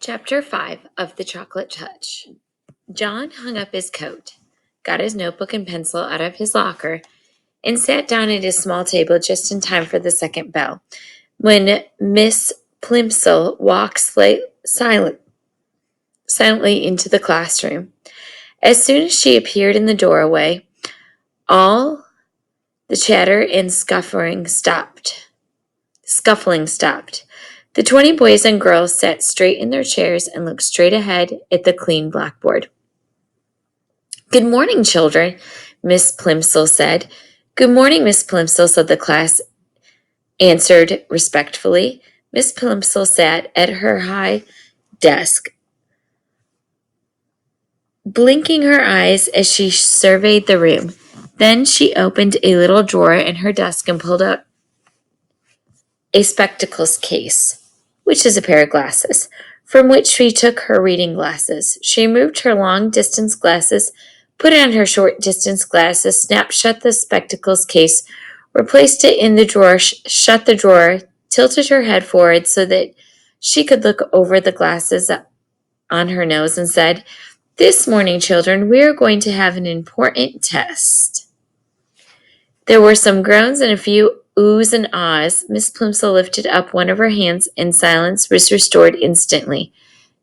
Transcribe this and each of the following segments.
Chapter 5 of The Chocolate Touch. John hung up his coat, got his notebook and pencil out of his locker, and sat down at his small table just in time for the second bell, when Miss Plimsoll walked silently into the classroom. As soon as she appeared in the doorway, all the chatter and scuffling stopped. The 20 boys and girls sat straight in their chairs and looked straight ahead at the clean blackboard. "Good morning, children," Miss Plimsoll said. "Good morning, Miss Plimsoll," said the class, answered respectfully. Miss Plimsoll sat at her high desk, blinking her eyes as she surveyed the room. Then she opened a little drawer in her desk and pulled out a spectacles case, which is a pair of glasses, from which she took her reading glasses. She removed her long-distance glasses, put on her short-distance glasses, snapped shut the spectacles case, replaced it in the drawer, shut the drawer, tilted her head forward so that she could look over the glasses on her nose, and said, "This morning, children, we are going to have an important test." There were some groans and a few oohs and ahs. Miss Plimsoll lifted up one of her hands, and silence was restored instantly.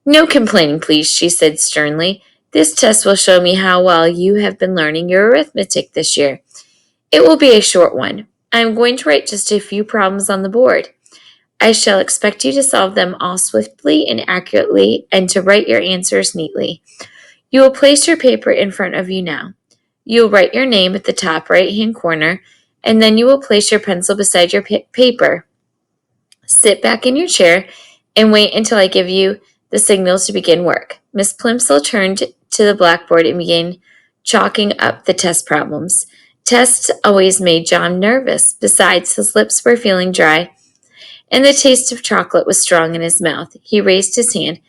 "No complaining, please," she said sternly. "This test will show me how well you have been learning your arithmetic this year. It will be a short one. I am going to write just a few problems on the board. I shall expect you to solve them all swiftly and accurately, and to write your answers neatly. You will place your paper in front of you now. You will write your name at the top right-hand corner, and then you will place your pencil beside your paper. Sit back in your chair and wait until I give you the signal to begin work." Miss Plimsoll turned to the blackboard and began chalking up the test problems. Tests always made John nervous. Besides, his lips were feeling dry, and the taste of chocolate was strong in his mouth. He raised his hand.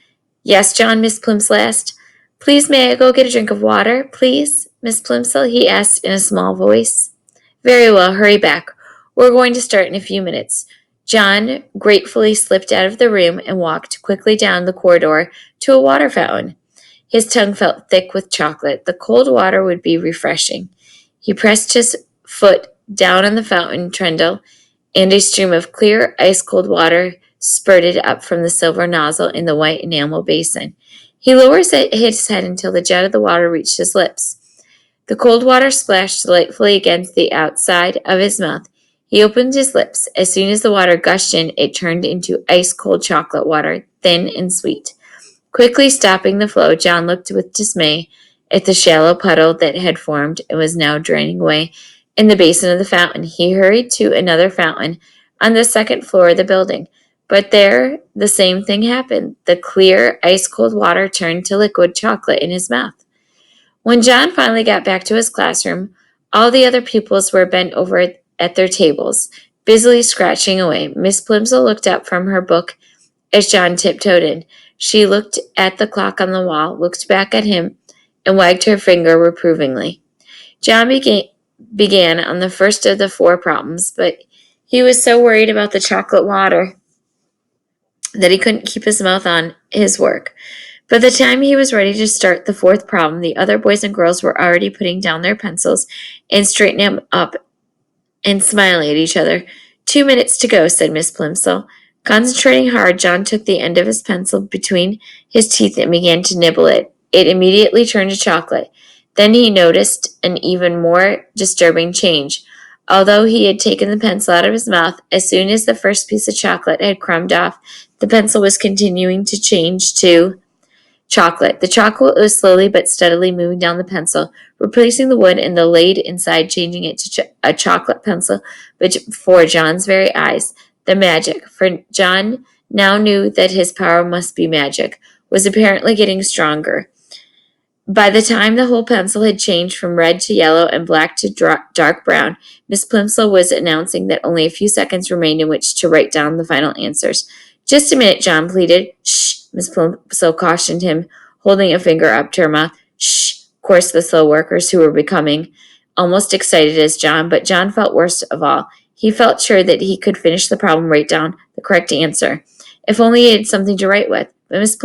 "Yes, John," Miss Plimsoll asked. "Please, may I go get a drink of water, please, Miss Plimsoll?" he asked in a small voice. "Very well, hurry back. We're going to start in a few minutes." John gratefully slipped out of the room and walked quickly down the corridor to a water fountain. His tongue felt thick with chocolate. The cold water would be refreshing. He pressed his foot down on the fountain trundle, and a stream of clear, ice-cold water spurted up from the silver nozzle in the white enamel basin. He lowered his head until the jet of the water reached his lips. The cold water splashed delightfully against the outside of his mouth. He opened his lips. As soon as the water gushed in, it turned into ice-cold chocolate water, thin and sweet. Quickly stopping the flow, John looked with dismay at the shallow puddle that had formed and was now draining away in the basin of the fountain. He hurried to another fountain on the second floor of the building. But there the same thing happened. The clear, ice-cold water turned to liquid chocolate in his mouth. When John finally got back to his classroom, all the other pupils were bent over at their tables, busily scratching away. Miss Plimsoll looked up from her book as John tiptoed in. She looked at the clock on the wall, looked back at him, and wagged her finger reprovingly. John began on the first of the 4 problems, but he was so worried about the chocolate water that he couldn't keep his mouth on his work. By the time he was ready to start the 4th problem, the other boys and girls were already putting down their pencils and straightening them up and smiling at each other. 2 minutes to go," said Miss Plimsoll. Concentrating hard, John took the end of his pencil between his teeth and began to nibble it. It immediately turned to chocolate. Then he noticed an even more disturbing change. Although he had taken the pencil out of his mouth, as soon as the first piece of chocolate had crumbed off, the pencil was continuing to change to chocolate. The chocolate was slowly but steadily moving down the pencil, replacing the wood and the laid inside, changing it to a chocolate pencil before John's very eyes. The magic, for John now knew that his power must be magic, was apparently getting stronger. By the time the whole pencil had changed from red to yellow and black to dark brown, Miss Plimsoll was announcing that only a few seconds remained in which to write down the final answers. "Just a minute," John pleaded. "Shh," Miss Plimsoll cautioned him, holding a finger up to her mouth. "Shh," chorused the slow workers, who were becoming almost excited as John, but John felt worst of all. He felt sure that he could finish the problem, write down the correct answer, if only he had something to write with. But Miss